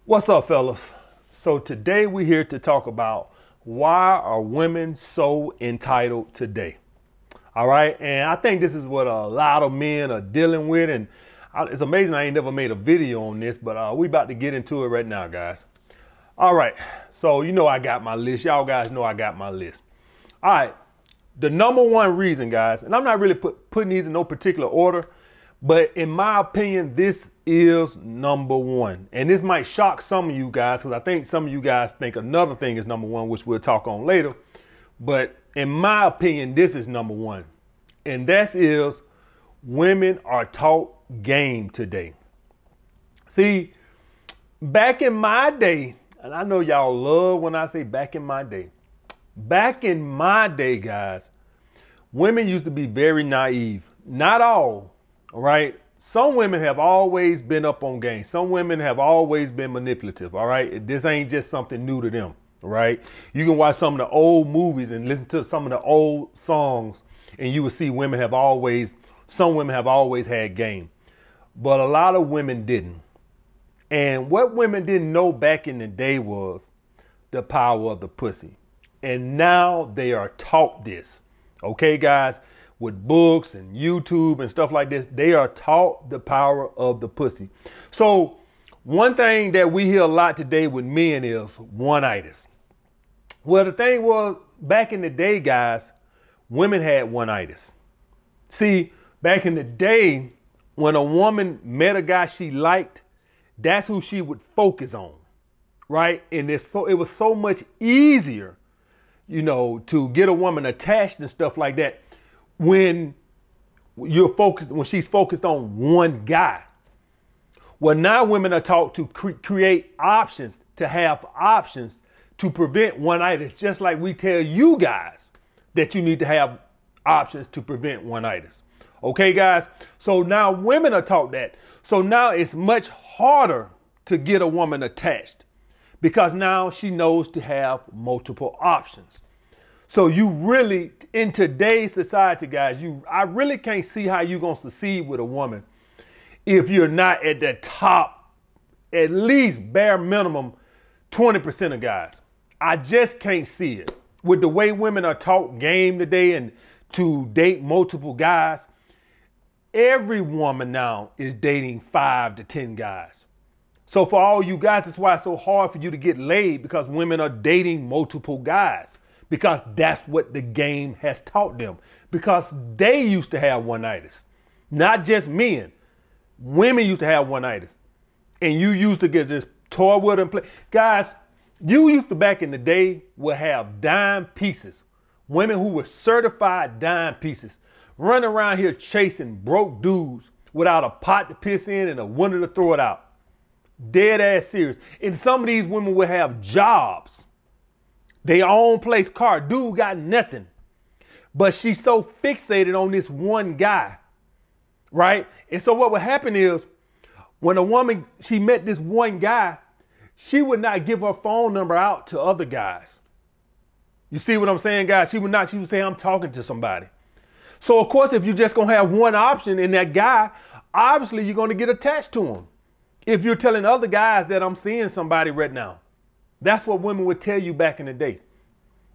What's up, fellas? So today we're here to talk about why are women so entitled today? All right, and I think this is what a lot of men are dealing with, and it's amazing I ain't never made a video on this, but we about to get into it right now, guys. All right, so you know I got my list. Y'all guys know I got my list. All right, the number one reason, guys, and I'm not really putting these in no particular order, but in my opinion, this is number one. And this might shock some of you guys because I think some of you guys think another thing is number one, which we'll talk on later. But in my opinion, this is number one. And that is women are taught game today. See, back in my day, and I know y'all love when I say back in my day. Back in my day, guys, women used to be very naive. Not all right? Some women have always been up on game. Some women have always been manipulative, all right? This ain't just something new to them, all right? You can watch some of the old movies and listen to some of the old songs, and you will see some women have always had game. But a lot of women didn't. And what women didn't know back in the day was the power of the pussy. And now they are taught this, okay, guys? With books and YouTube and stuff like this, they are taught the power of the pussy. So one thing that we hear a lot today with men is one-itis. Well, the thing was, back in the day, guys, women had one-itis. See, back in the day, when a woman met a guy she liked, that's who she would focus on, right? And it was so much easier, to get a woman attached and stuff like that when she's focused on one guy. Well, now women are taught to create options, to have options to prevent one-itis, just like we tell you guys that you need to have options to prevent one-itis. Okay, guys? So now women are taught that. So now it's much harder to get a woman attached because now she knows to have multiple options. So you really, in today's society, guys, I really can't see how you're going to succeed with a woman if you're not at the top, at least bare minimum, 20% of guys. I just can't see it. With the way women are taught game today and to date multiple guys, every woman now is dating 5 to 10 guys. So for all you guys, that's why it's so hard for you to get laid, because women are dating multiple guys. Because that's what the game has taught them. Because they used to have one-itis. Not just men. Women used to have one-itis. And you used to get this toy with them. Guys, you used to back in the day would have dime pieces. Women who were certified dime pieces. Running around here chasing broke dudes without a pot to piss in and a window to throw it out. Dead ass serious. And some of these women would have jobs. They own place, car, dude got nothing. But she's so fixated on this one guy, right? And so what would happen is when a woman, she met this one guy, she would not give her phone number out to other guys. You see what I'm saying, guys? She would say, I'm talking to somebody. So of course, if you're just gonna have one option in that guy, obviously you're gonna get attached to him. If you're telling other guys that I'm seeing somebody right now. That's what women would tell you back in the day.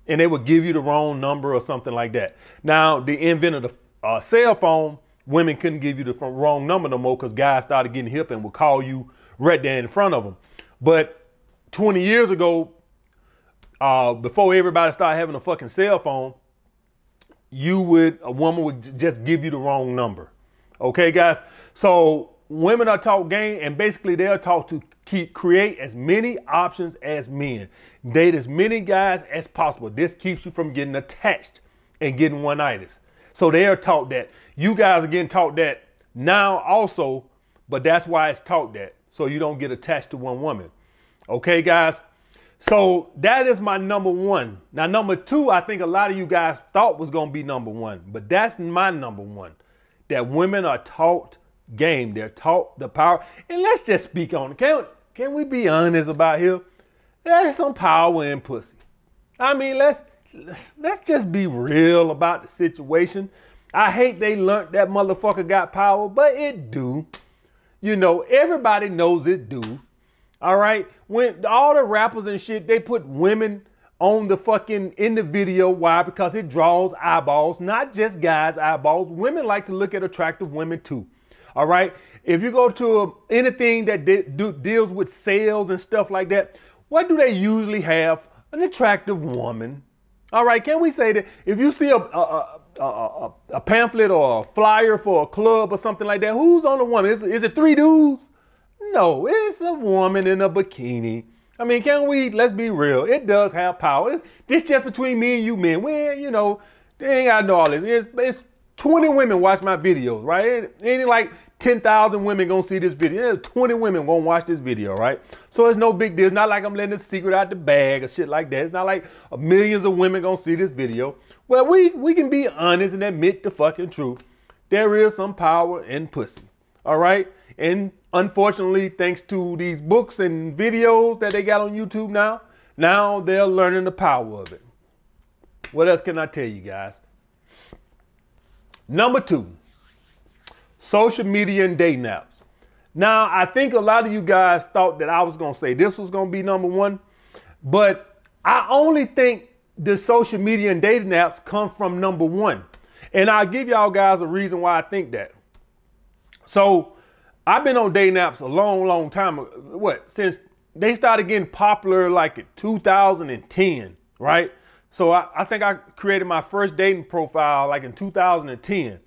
And they would give you the wrong number or something like that. Now, the advent of the cell phone, women couldn't give you the wrong number no more because guys started getting hip and would call you right there in front of them. But 20 years ago, before everybody started having a fucking cell phone, a woman would just give you the wrong number. Okay, guys? So women are taught game, and basically they're taught to create as many options as men. Date as many guys as possible. This keeps you from getting attached and getting one-itis. So they are taught that. You guys are getting taught that now also, but that's why it's taught that. So you don't get attached to one woman. Okay, guys? So that is my number one. Now, number two, I think a lot of you guys thought was going to be number one, but that's my number one. That women are taught game. They're taught the power. And let's just speak on it. Can we be honest about here? There's some power in pussy. I mean, let's just be real about the situation. I hate they learned that motherfucker got power, but it do. Everybody knows it do. All right. When all the rappers and shit, they put women on the fucking in the video. Why? Because it draws eyeballs, not just guys' eyeballs. Women like to look at attractive women too. All right. If you go to anything that deals with sales and stuff like that, what do they usually have? An attractive woman. All right. Can we say that if you see a pamphlet or a flyer for a club or something like that, who's on the woman? Is it three dudes? No, it's a woman in a bikini. I mean, let's be real. It does have power. This just between me and you men. Well, you know, they ain't got to know all this. It's 20 women watch my videos, right? Ain't like 10,000 women gonna see this video. There's 20 women gonna watch this video, right? So it's no big deal. It's not like I'm letting a secret out the bag or shit like that. It's not like millions of women gonna see this video. Well, we can be honest and admit the fucking truth. There is some power in pussy, all right? And unfortunately, thanks to these books and videos that they got on YouTube now they're learning the power of it. What else can I tell you guys? Number 2, social media and dating apps. Now, I think a lot of you guys thought that I was going to say this was going to be number 1, but I only think the social media and dating apps come from number 1. And I'll give y'all guys a reason why I think that. So I've been on dating apps a long time. Since they started getting popular like in 2010, right? So I think I created my first dating profile like in 2010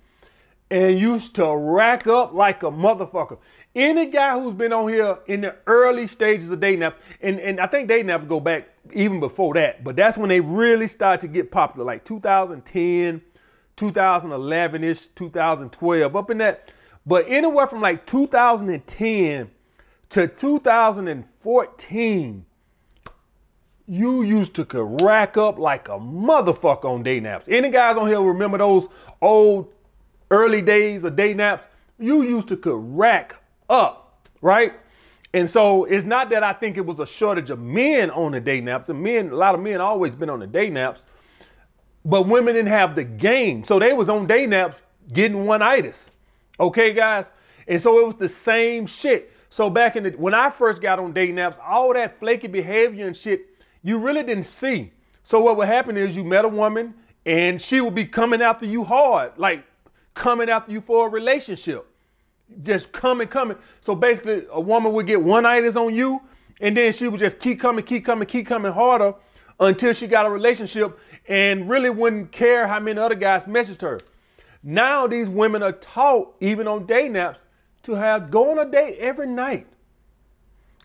and used to rack up like a motherfucker. Any guy who's been on here in the early stages of dating apps, and I think dating apps go back even before that, but that's when they really started to get popular, like 2010, 2011-ish, 2012, up in that. But anywhere from like 2010 to 2014, you used to could rack up like a motherfucker on dating apps. Any guys on here remember those old early days of dating apps? You used to could rack up, right? And so it's not that I think it was a shortage of men on the dating apps. And a lot of men always been on the dating apps, but women didn't have the game. So they was on dating apps getting one-itis. Okay, guys? And so it was the same shit. So back when I first got on dating apps, all that flaky behavior and shit, you really didn't see. So what would happen is you met a woman and she would be coming after you hard, like coming after you for a relationship. Just coming. So basically a woman would get one-itis on you and then she would just keep coming harder until she got a relationship and really wouldn't care how many other guys messaged her. Now these women are taught, even on dating apps, to go on a date every night.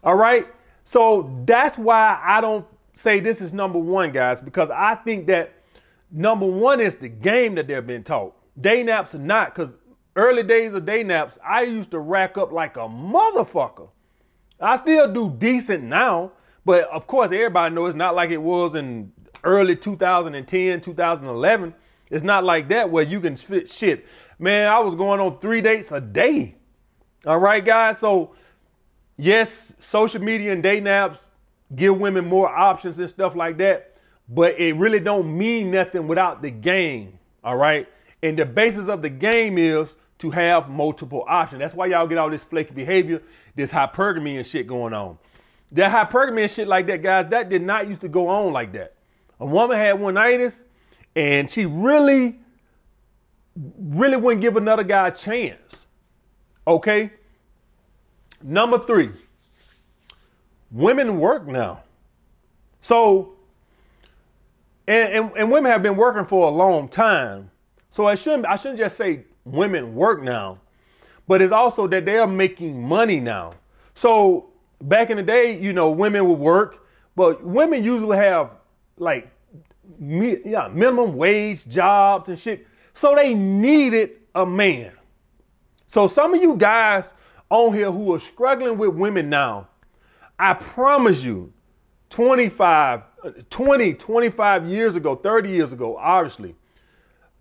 All right? So that's why I don't say this is number 1, guys, because I think that number 1 is the game that they're being taught. Dating apps are not, because early days of dating apps, I used to rack up like a motherfucker. I still do decent now, but of course everybody knows it's not like it was in early 2010, 2011. It's not like that where you can fit shit. Man, I was going on 3 dates a day. All right, guys. So yes, social media and dating apps give women more options and stuff like that, but it really don't mean nothing without the game. All right. And the basis of the game is to have multiple options. That's why y'all get all this flaky behavior, this hypergamy and shit going on. That hypergamy and shit like that, guys, that did not used to go on like that. A woman had one-itis and she really wouldn't give another guy a chance. Okay. Number 3, women work now. So, and women have been working for a long time. So I shouldn't just say women work now, but it's also that they are making money now. So back in the day, you know, women would work, but women usually have like minimum wage jobs and shit. So they needed a man. So some of you guys on here who are struggling with women now, I promise you 20, 25 years ago, 30 years ago, obviously,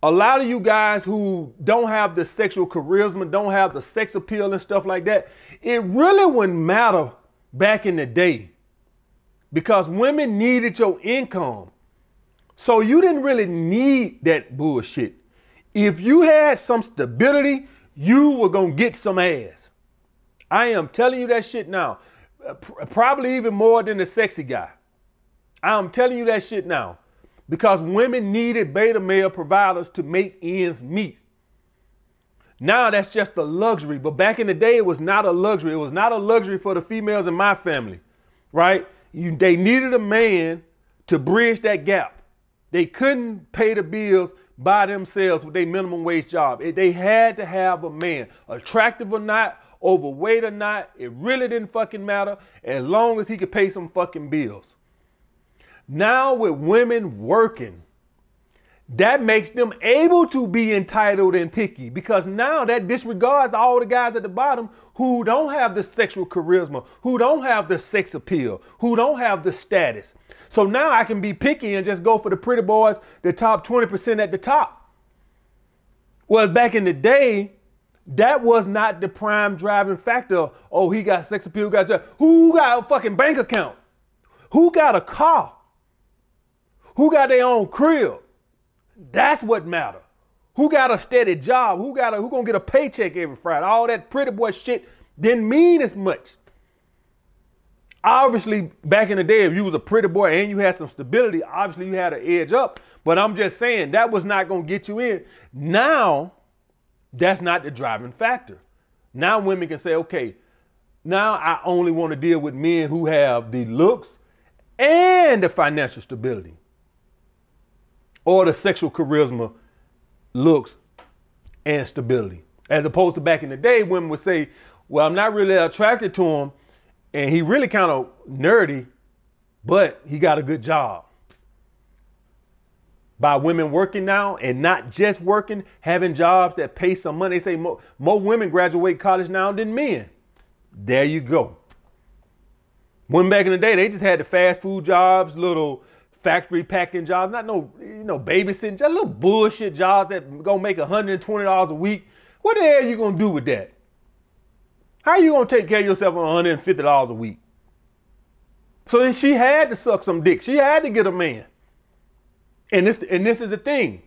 a lot of you guys who don't have the sexual charisma, don't have the sex appeal and stuff like that, it really wouldn't matter back in the day because women needed your income. So you didn't really need that bullshit. If you had some stability, you were going to get some ass. I am telling you that shit now. Probably even more than the sexy guy. I'm telling you that shit now. Because women needed beta male providers to make ends meet. Now that's just a luxury. But back in the day, it was not a luxury. It was not a luxury for the females in my family, right? They needed a man to bridge that gap. They couldn't pay the bills by themselves with their minimum wage job. They had to have a man, attractive or not, overweight or not. It really didn't fucking matter as long as he could pay some fucking bills. Now with women working, that makes them able to be entitled and picky, because now that disregards all the guys at the bottom who don't have the sexual charisma, who don't have the sex appeal, who don't have the status. So now I can be picky and just go for the pretty boys, the top 20% at the top. Well, back in the day, that was not the prime driving factor. Oh, he got sex appeal, who got a fucking bank account? Who got a car? Who got their own crib? That's what matter. Who got a steady job? Who gonna get a paycheck every Friday? All that pretty boy shit didn't mean as much. Obviously, back in the day, if you was a pretty boy and you had some stability, obviously you had an edge up. But I'm just saying that was not gonna get you in. Now, that's not the driving factor. Now women can say, okay, now I only want to deal with men who have the looks and the financial stability, or the sexual charisma, looks, and stability. As opposed to back in the day, women would say, well, I'm not really attracted to him, and he really kind of nerdy, but he got a good job. By women working now, and not just working, having jobs that pay some money. They say more women graduate college now than men. There you go. Women back in the day, they just had the fast food jobs, little factory packing jobs, not no, babysitting, just little bullshit jobs that gonna make $120 a week. What the hell are you gonna do with that? How are you gonna take care of yourself on $150 a week? So then she had to suck some dick. She had to get a man. And this is the thing.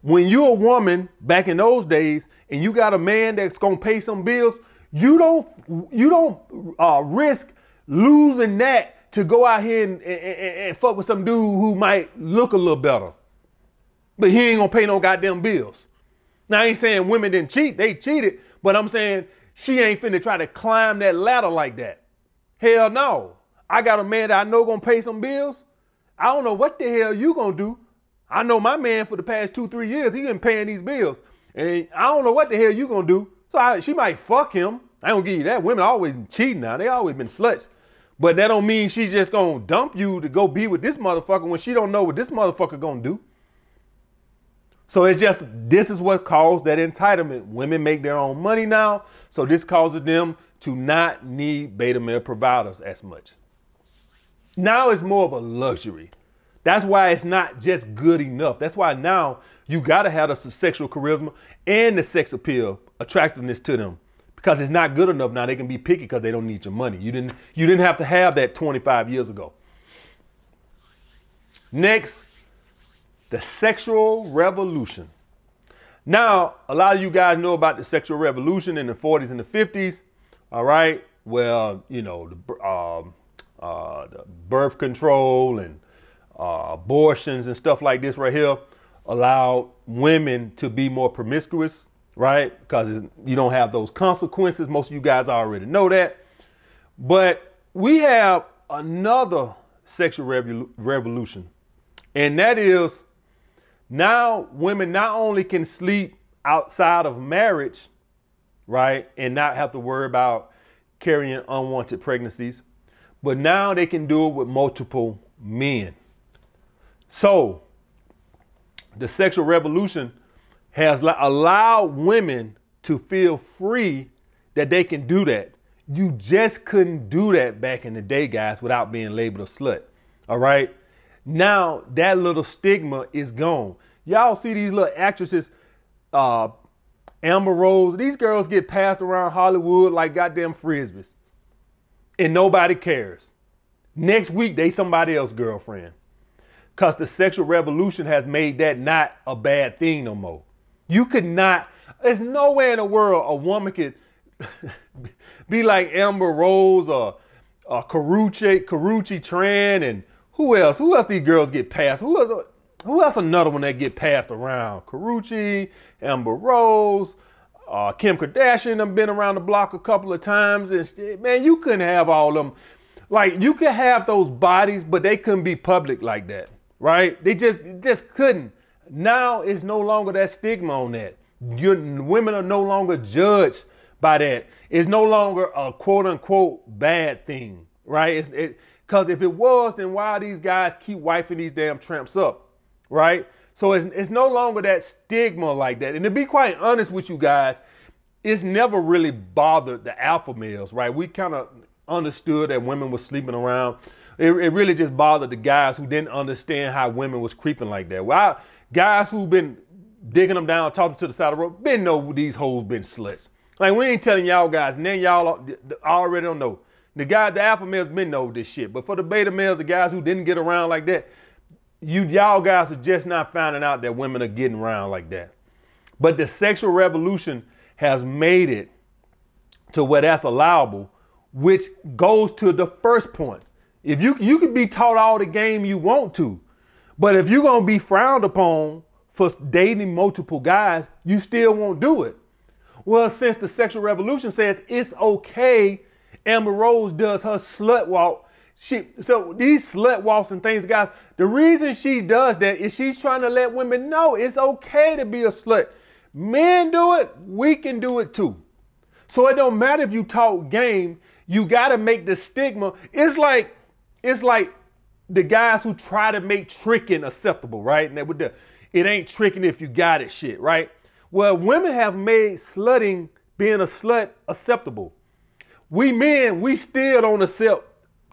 When you're a woman back in those days and you got a man that's gonna pay some bills, you don't risk losing that to go out here and fuck with some dude who might look a little better, but he ain't gonna pay no goddamn bills. Now, I ain't saying women didn't cheat, they cheated, but I'm saying she ain't finna try to climb that ladder like that. Hell no. I got a man that I know gonna pay some bills. I don't know what the hell you gonna do. I know my man for the past 2-3 years, he been paying these bills. And I don't know what the hell you gonna do. So she might fuck him. I don't give you that. Women always been cheating now. They always been sluts. But that don't mean she's just gonna dump you to go be with this motherfucker when she don't know what this motherfucker gonna do. So it's just, this is what caused that entitlement. Women make their own money now. So this causes them to not need beta male providers as much. Now it's more of a luxury. That's why it's not just good enough. That's why now you gotta have the sexual charisma and the sex appeal, attractiveness to them. Because it's not good enough now. They can be picky because they don't need your money. You didn't have to have that 25 years ago. Next, the sexual revolution. Now, a lot of you guys know about the sexual revolution in the 40s and the 50s. All right. Well, the birth control and abortions and stuff like this right here allowed women to be more promiscuous. Right? Because you don't have those consequences. Most of you guys already know that. But we have another sexual revolution. And that is, now women not only can sleep outside of marriage, right, and not have to worry about carrying unwanted pregnancies, but now they can do it with multiple men. So the sexual revolution has allowed women to feel free that they can do that. You just couldn't do that back in the day, guys, without being labeled a slut. All right. Now that little stigma is gone. Y'all see these little actresses, Amber Rose, these girls get passed around Hollywood like goddamn frisbees. And nobody cares. Next week, they somebody else's girlfriend. Because the sexual revolution has made that not a bad thing no more. You could not, there's nowhere in the world a woman could be like Amber Rose or Karuchi Tran, and who else? Who else these girls get passed? Who else another one that get passed around? Karuchi, Amber Rose, Kim Kardashian. I've been around the block a couple of times, and shit, man, you couldn't have all of them. Like, you could have those bodies, but they couldn't be public like that, right? They just couldn't. Now it's no longer that stigma on that. Women are no longer judged by that. It's no longer a quote unquote bad thing, right? Because if it was, then why these guys keep wifing these damn tramps up, right? So it's no longer that stigma like that. And to be quite honest with you guys, it's never really bothered the alpha males, right? We kind of understood that women were sleeping around. It really just bothered the guys who didn't understand how women was creeping like that. Well, guys who've been digging them down, talking to the side of the road, been know these hoes been sluts. Like, we ain't telling y'all guys, and then y'all already don't know. The alpha males been know this shit. But for the beta males, the guys who didn't get around like that, y'all guys are just not finding out that women are getting around like that. But the sexual revolution has made it to where that's allowable, which goes to the first point. If you can be taught all the game you want to, but if you're gonna be frowned upon for dating multiple guys, you still won't do it. Well, since the sexual revolution says it's okay, Amber Rose does her slut walk. So these slut walks and things, guys, the reason she does that is she's trying to let women know it's okay to be a slut. Men do it, we can do it too. So it don't matter if you talk game, you gotta make the stigma. It's like the guys who try to make tricking acceptable, right? And it ain't tricking if you got it shit, right? Well, women have made slutting, being a slut, acceptable. We men, we still don't accept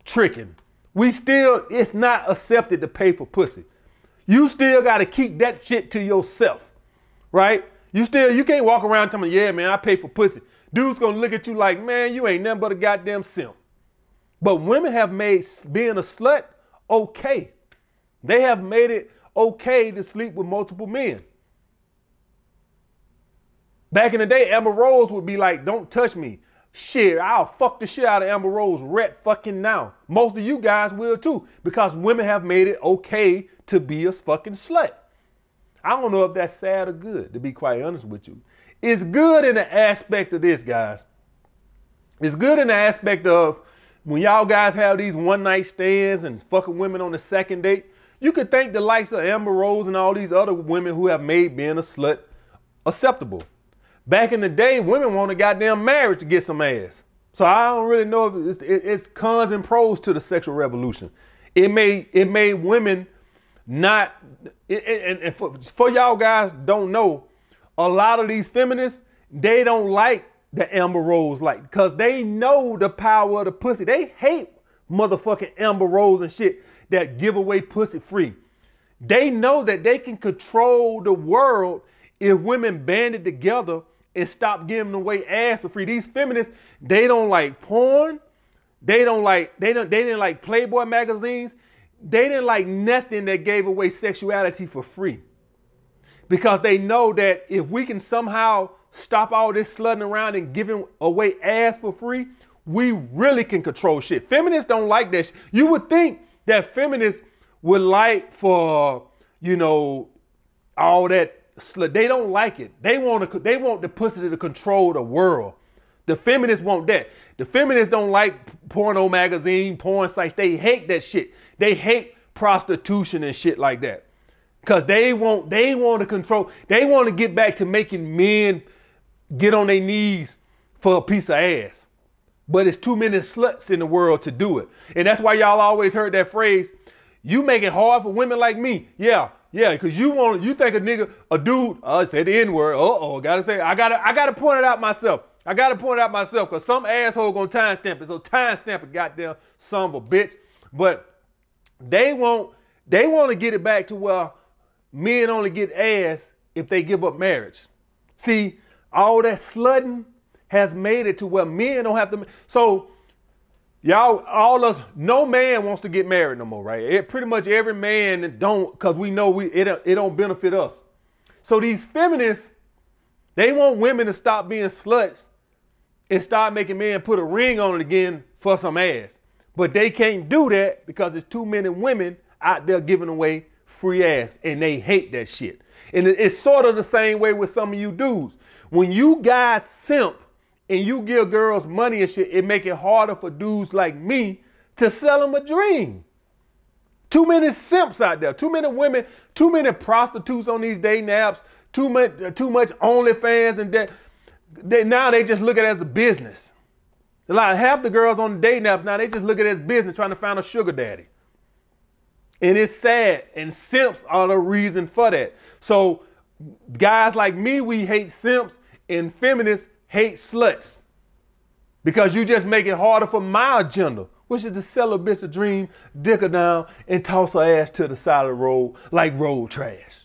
tricking. It's not accepted to pay for pussy. You still got to keep that shit to yourself, right? You can't walk around telling me, yeah, man, I pay for pussy. Dude's going to look at you like, man, you ain't nothing but a goddamn simp. But women have made being a slut okay. They have made it okay to sleep with multiple men. Back in the day, Amber Rose would be like, don't touch me. Shit, I'll fuck the shit out of Amber Rose right fucking now. Most of you guys will too, because women have made it okay to be a fucking slut. I don't know if that's sad or good, to be quite honest with you. It's good in the aspect of this, guys. It's good in the aspect of when y'all guys have these one night stands and fucking women on the second date, you could thank the likes of Amber Rose and all these other women who have made being a slut acceptable. Back in the day, women wanted goddamn marriage to get some ass. So I don't really know if it's cons and pros to the sexual revolution. It made women not, and for y'all guys don't know, a lot of these feminists, they don't like the Amber Rose, like, because they know the power of the pussy. They hate motherfucking Amber Rose and shit that give away pussy free. They know that they can control the world if women banded together and stop giving away ass for free. These feminists, they don't like porn. They didn't like Playboy magazines. They didn't like nothing that gave away sexuality for free. Because they know that if we can somehow stop all this slutting around and giving away ass for free, we really can control shit. Feminists don't like that. You would think that feminists would like for, all that slut. They don't like it. They want the pussy to control the world. The feminists want that. The feminists don't like porno magazine, porn sites. They hate that shit. They hate prostitution and shit like that. Because they want to control. They want to get back to making men get on their knees for a piece of ass. But it's too many sluts in the world to do it. And that's why y'all always heard that phrase, you make it hard for women like me. Yeah, because you think a dude, say the N-word. I gotta point it out myself. I gotta point it out myself because some asshole gonna timestamp it. So timestamp it, goddamn son of a bitch. But they want to get it back to where men only get ass if they give up marriage. See, all that slutting has made it to where men don't have to. So no man wants to get married no more, right? Pretty much every man don't, because we know it don't benefit us. So these feminists, they want women to stop being sluts and start making men put a ring on it again for some ass. But they can't do that because there's too many women out there giving away free ass, and they hate that shit. And it's sort of the same way with some of you dudes. When you guys simp and you give girls money and shit, it make it harder for dudes like me to sell them a dream. Too many simps out there, too many women, too many prostitutes on these dating apps, too much OnlyFans, and that now they just look at it as a business. Like half the girls on the dating apps now, they just look at it as business, trying to find a sugar daddy. And it's sad, and simps are the reason for that. So guys like me, we hate simps, and feminists hate sluts. Because you just make it harder for my agenda, which is to sell a bitch a dream, dick her down, and toss her ass to the side of the road like road trash.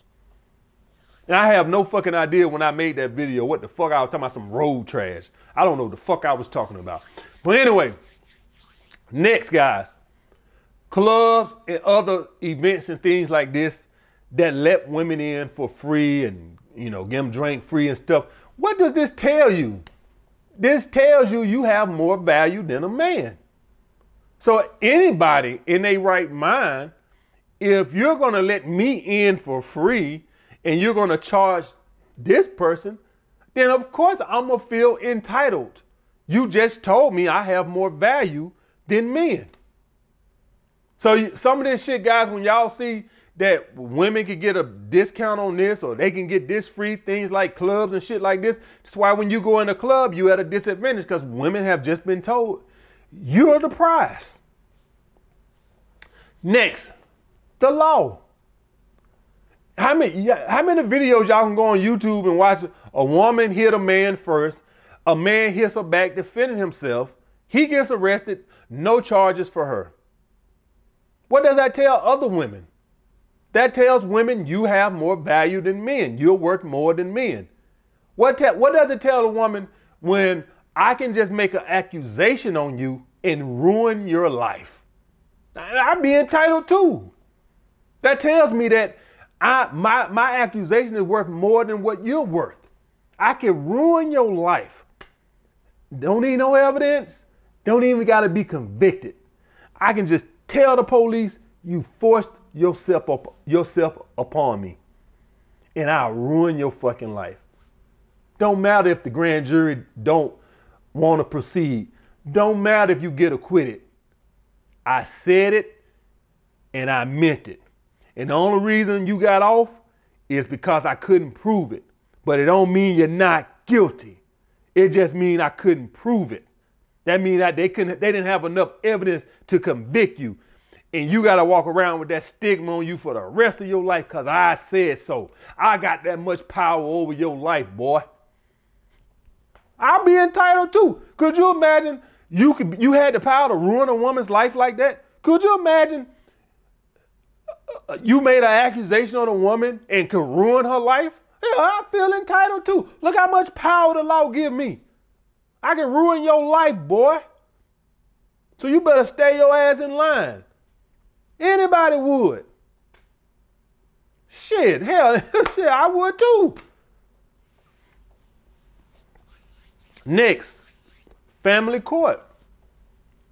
And I have no fucking idea when I made that video what the fuck I was talking about, some road trash. I don't know what the fuck I was talking about. But anyway, next, guys. Clubs and other events and things like this that let women in for free and, you know, give them drink free and stuff. What does this tell you? This tells you you have more value than a man. So anybody in their right mind, if you're going to let me in for free and you're going to charge this person, then of course I'm going to feel entitled. You just told me I have more value than men. So some of this shit, guys, when y'all see that women can get a discount on this or they can get this free, things like clubs and shit like this, that's why when you go in a club, you at a disadvantage because women have just been told you're the prize. Next, the law. How many videos y'all can go on YouTube and watch a woman hit a man first, a man hits her back defending himself, he gets arrested, no charges for her. What does that tell other women? That tells women you have more value than men. You're worth more than men. What does it tell a woman when I can just make an accusation on you and ruin your life? I'd be entitled too. That tells me that my accusation is worth more than what you're worth. I can ruin your life. Don't need no evidence. Don't even got to be convicted. I can just tell the police you forced yourself upon me, and I'll ruin your fucking life. Don't matter if the grand jury don't want to proceed. Don't matter if you get acquitted. I said it, and I meant it. And the only reason you got off is because I couldn't prove it. But it don't mean you're not guilty. It just means I couldn't prove it. That means that they didn't have enough evidence to convict you. And you got to walk around with that stigma on you for the rest of your life because I said so. I got that much power over your life, boy. I'll be entitled too. Could you imagine you had the power to ruin a woman's life like that? Could you imagine you made an accusation on a woman and could ruin her life? Yeah, I feel entitled too. Look how much power the law give me. I can ruin your life, boy. So you better stay your ass in line. Anybody would. Shit, hell, shit, I would too. Next, family court.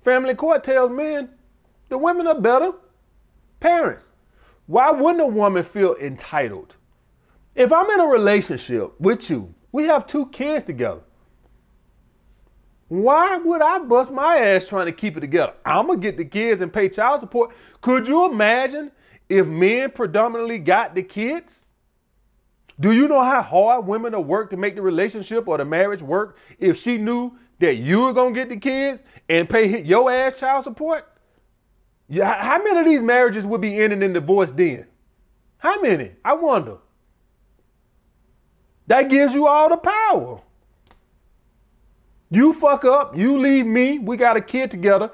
Family court tells men the women are better parents. Why wouldn't a woman feel entitled? If I'm in a relationship with you, we have 2 kids together. Why would I bust my ass trying to keep it together? I'm going to get the kids and pay child support. Could you imagine if men predominantly got the kids? Do you know how hard women will work to make the relationship or the marriage work if she knew that you were going to get the kids and pay your ass child support? Yeah, how many of these marriages would be ending in divorce then? How many? I wonder. That gives you all the power. You fuck up, you leave me, we got a kid together.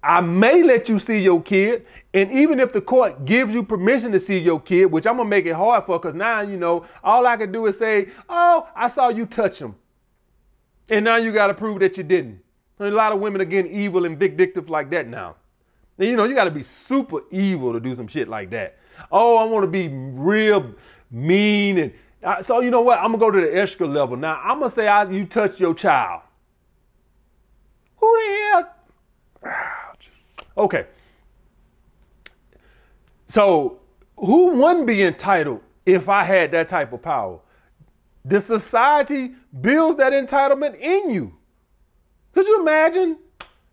I may let you see your kid, and even if the court gives you permission to see your kid, which I'm gonna make it hard for, because now, you know, all I can do is say, oh, I saw you touch him. And now you gotta prove that you didn't. A lot of women are getting evil and vindictive like that now. And you know, you gotta be super evil to do some shit like that. Oh, I wanna be real mean and So you know what? I'm gonna go to the extra level. Now I'm gonna say you touched your child. Who the hell? Okay. So who wouldn't be entitled if I had that type of power? The society builds that entitlement in you. Could you imagine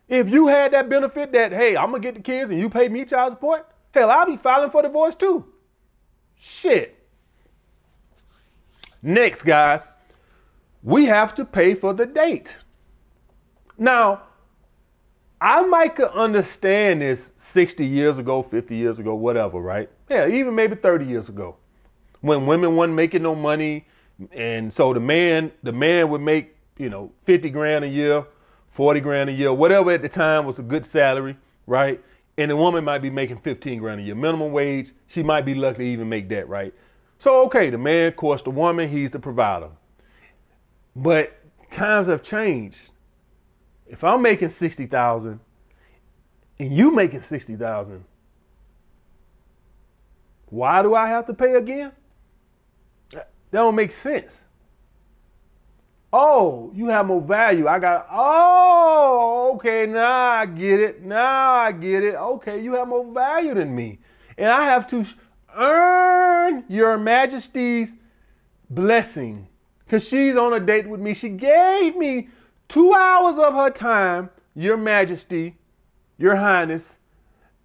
if you had that benefit that, hey, I'm gonna get the kids and you pay me child support? Hell, I'll be filing for divorce too. Shit. Next, guys, we have to pay for the date. Now, I might could understand this 60 years ago, 50 years ago, whatever, right? Yeah, even maybe 30 years ago, when women weren't making no money, and so the man would make, 50 grand a year, 40 grand a year, whatever at the time was a good salary, right? And the woman might be making 15 grand a year, minimum wage. She might be lucky to even make that, right? So, okay, the man, of course, the woman, he's the provider. But times have changed. If I'm making 60,000 and you making 60,000, why do I have to pay again? That don't make sense. Oh, you have more value. Okay, now I get it. Okay, you have more value than me. And I have to earn your majesty's blessing because she's on a date with me. She gave me 2 hours of her time, your majesty, your highness.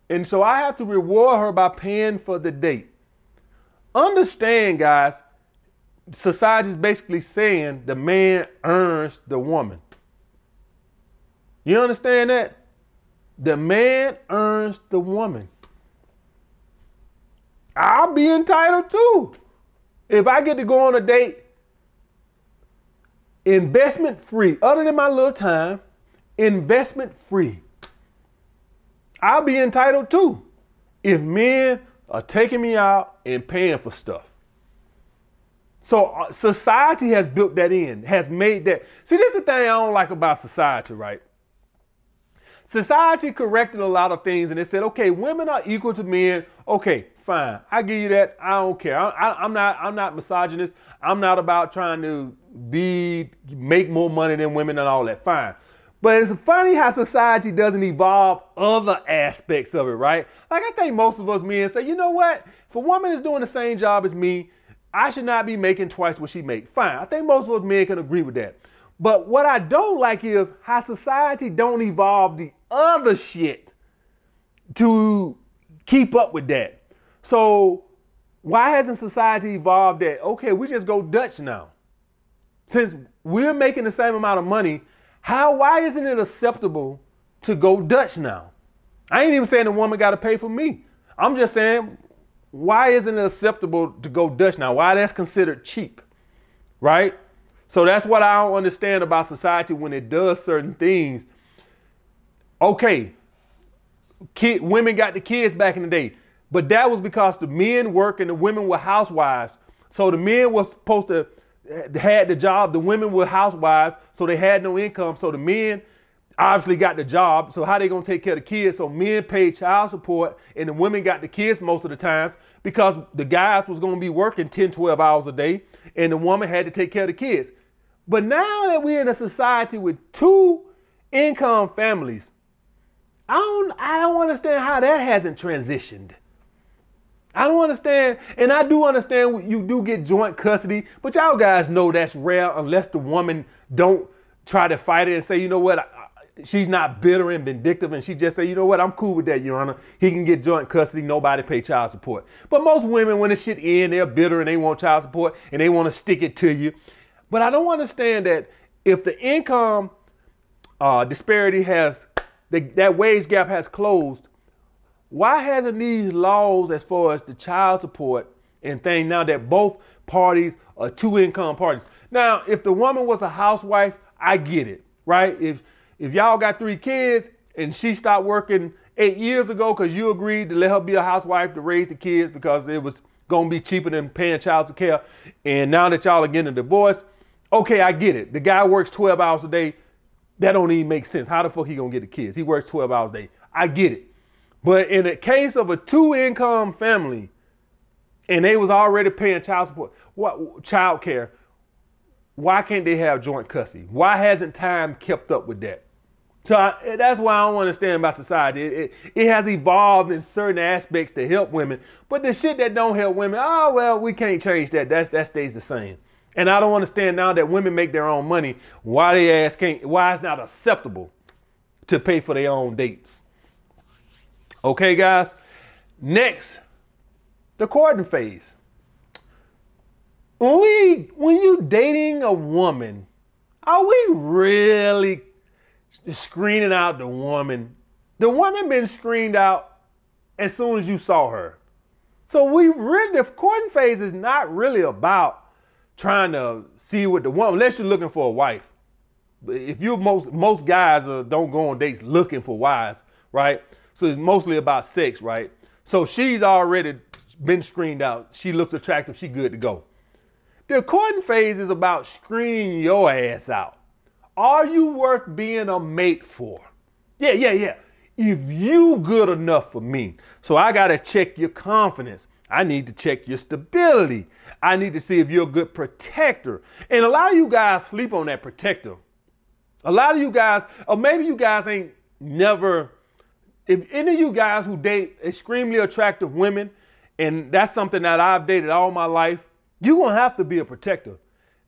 And so I have to reward her by paying for the date. Understand, guys, society is basically saying the man earns the woman. You understand that? The man earns the woman. I'll be entitled too. If I get to go on a date, investment free, other than my little time, investment free. I'll be entitled too if men are taking me out and paying for stuff. So society has built that in, has made that. See, this is the thing I don't like about society, right? Society corrected a lot of things and it said, okay, women are equal to men. Okay, fine. I give you that. I don't care. I'm not misogynist. I'm not about trying to make more money than women and all that. Fine. But it's funny how society doesn't evolve other aspects of it, right? Like I think most of us men say, you know what? If a woman is doing the same job as me, I should not be making twice what she makes. Fine. I think most of us men can agree with that. But what I don't like is how society don't evolve the other shit to keep up with that. So why hasn't society evolved that? Okay, we just go Dutch now. Since we're making the same amount of money, why isn't it acceptable to go Dutch now? I ain't even saying the woman got to pay for me. I'm just saying, why isn't it acceptable to go Dutch now? Why that's considered cheap, right? So that's what I don't understand about society when it does certain things. Okay, women got the kids back in the day, but that was because the men work and the women were housewives. So the men were supposed to had the job, the women were housewives, so they had no income. So the men obviously got the job. So how they gonna take care of the kids? So men paid child support and the women got the kids most of the times because the guys was gonna be working 10, 12 hours a day and the woman had to take care of the kids. But now that we're in a society with two income families, I don't understand how that hasn't transitioned. I don't understand, and I do understand you do get joint custody, but y'all guys know that's rare unless the woman don't try to fight it and say, you know what, she's not bitter and vindictive, and she just say, you know what, I'm cool with that, Your Honor. He can get joint custody, nobody pay child support. But most women, when the shit ends, they're bitter and they want child support and they want to stick it to you. But I don't understand that if the income disparity that wage gap has closed, why hasn't these laws as far as the child support and thing now that both parties are two income parties? Now, if the woman was a housewife, I get it, right? If y'all got 3 kids and she stopped working 8 years ago because you agreed to let her be a housewife to raise the kids because it was going to be cheaper than paying child care, and now that y'all are getting a divorce, okay, I get it. The guy works 12 hours a day. That don't even make sense. How the fuck he going to get the kids? He works 12 hours a day. I get it. But in the case of a 2-income family and they was already paying child support, what child care, why can't they have joint custody? Why hasn't time kept up with that? So that's why I don't understand about society. It has evolved in certain aspects to help women, but the shit that don't help women, oh, well, we can't change that. That stays the same. And I don't understand now that women make their own money, why it's not acceptable to pay for their own dates. Okay, guys. Next, the courting phase. When you dating a woman, are we really screening out the woman? The woman been screened out as soon as you saw her. So the courting phase is not really about trying to see what the woman, unless you're looking for a wife. If you most guys don't go on dates looking for wives, right? So it's mostly about sex, right? So she's already been screened out. She looks attractive. She good to go. The courting phase is about screening your ass out. Are you worth being a mate for? Yeah. If you good enough for me, so I got to check your confidence. I need to check your stability. I need to see if you're a good protector. And a lot of you guys sleep on that protector. A lot of you guys, or maybe you guys ain't never, if any of you guys who date extremely attractive women, and that's something that I've dated all my life, you're going to have to be a protector.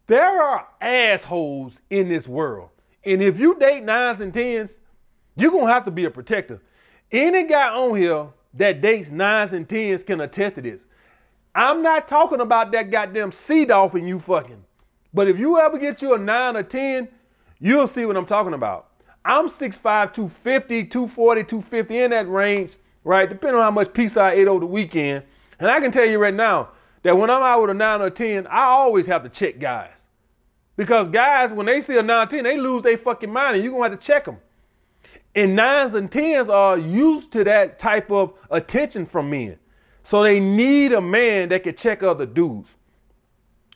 There are assholes in this world. And if you date 9s and 10s, you're going to have to be a protector. Any guy on here that dates 9s and 10s can attest to this. I'm not talking about that goddamn sea dolphin you fucking. But if you ever get you a 9 or 10, you'll see what I'm talking about. I'm 6'5", 250, 240, 250 in that range, right? Depending on how much pizza I ate over the weekend. And I can tell you right now that when I'm out with a 9 or 10, I always have to check guys. Because guys, when they see a 9 or 10, they lose their fucking mind and you're going to have to check them. And 9s and 10s are used to that type of attention from men. So they need a man that can check other dudes.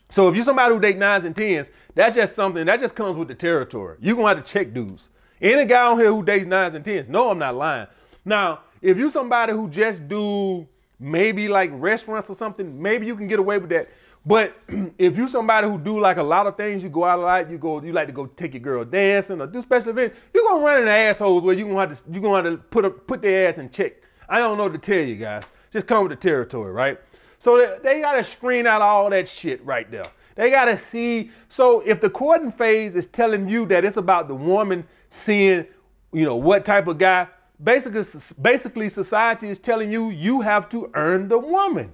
So if you're somebody who dates 9s and 10s, that's just something that just comes with the territory. You're going to have to check dudes. Any guy on here who dates 9s and 10s, no, I'm not lying. Now, if you're somebody who just do maybe like restaurants or something, maybe you can get away with that. But if you're somebody who do like a lot of things, you go out a lot, you like to go take your girl dancing or do special events, you're gonna run into assholes where you're gonna have to put their ass in check. I don't know what to tell you guys. Just come with the territory, right? So they gotta screen out all that shit right there. They gotta see. So if the courting phase is telling you that it's about the woman seeing, what type of guy, basically society is telling you you have to earn the woman.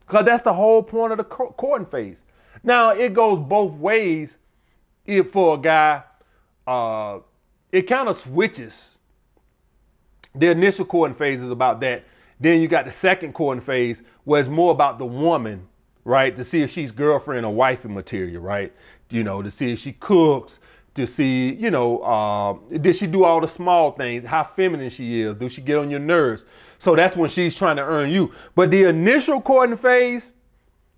Because that's the whole point of the courting phase. Now, it goes both ways. If for a guy, it kind of switches. The initial courting phase is about that. Then you got the second courting phase where it's more about the woman, right? To see if she's girlfriend or wifey material, right? To see if she cooks, to see, did she do all the small things? How feminine she is? Do she get on your nerves? So that's when she's trying to earn you. But the initial courting phase,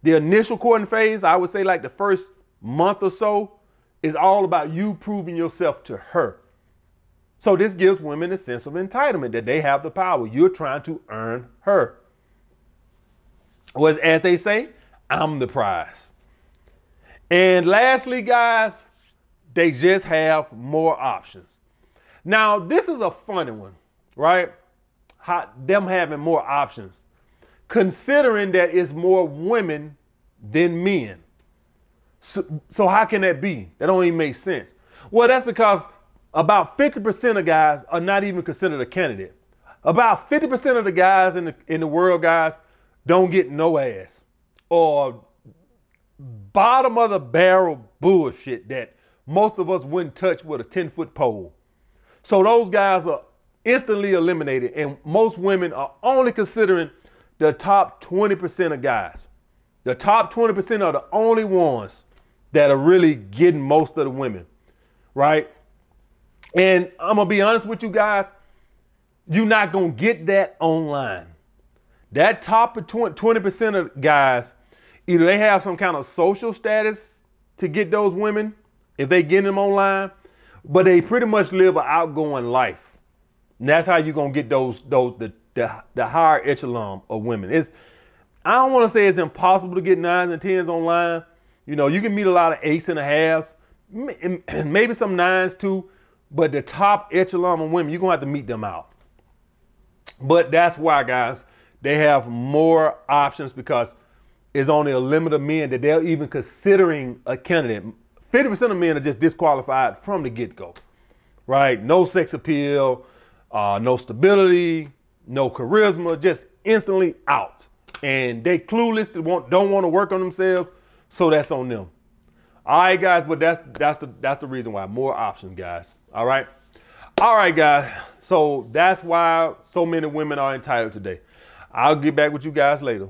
I would say like the first month or so is all about you proving yourself to her. So this gives women a sense of entitlement that they have the power. You're trying to earn her. Or as they say, I'm the prize. And lastly, guys, they just have more options. Now, this is a funny one, right? Them having more options, considering that it's more women than men. So how can that be? That don't even make sense. Well, that's because about 50% of guys are not even considered a candidate. About 50% of the guys in the world, guys, don't get no ass or bottom of the barrel bullshit that most of us wouldn't touch with a 10-foot pole. So those guys are instantly eliminated, and most women are only considering the top 20% of guys. The top 20% are the only ones that are really getting most of the women, right? And I'm gonna be honest with you guys, you're not gonna get that online. That top 20% of guys, either they have some kind of social status to get those women, if they get them online, but they pretty much live an outgoing life. And that's how you're gonna get the higher echelon of women. I don't want to say it's impossible to get 9s and 10s online. You know, you can meet a lot of 8s and a halves, maybe some 9s too, but the top echelon of women, you're going to have to meet them out. But that's why, guys, they have more options because it's only a limit of men that they're even considering a candidate. 50% of men are just disqualified from the get-go, right? No sex appeal, no stability, no charisma, just instantly out. And they clueless, don't want to work on themselves, so that's on them. All right, guys, but that's the reason why. More options, guys. All right, guys. So that's why so many women are entitled today. I'll get back with you guys later.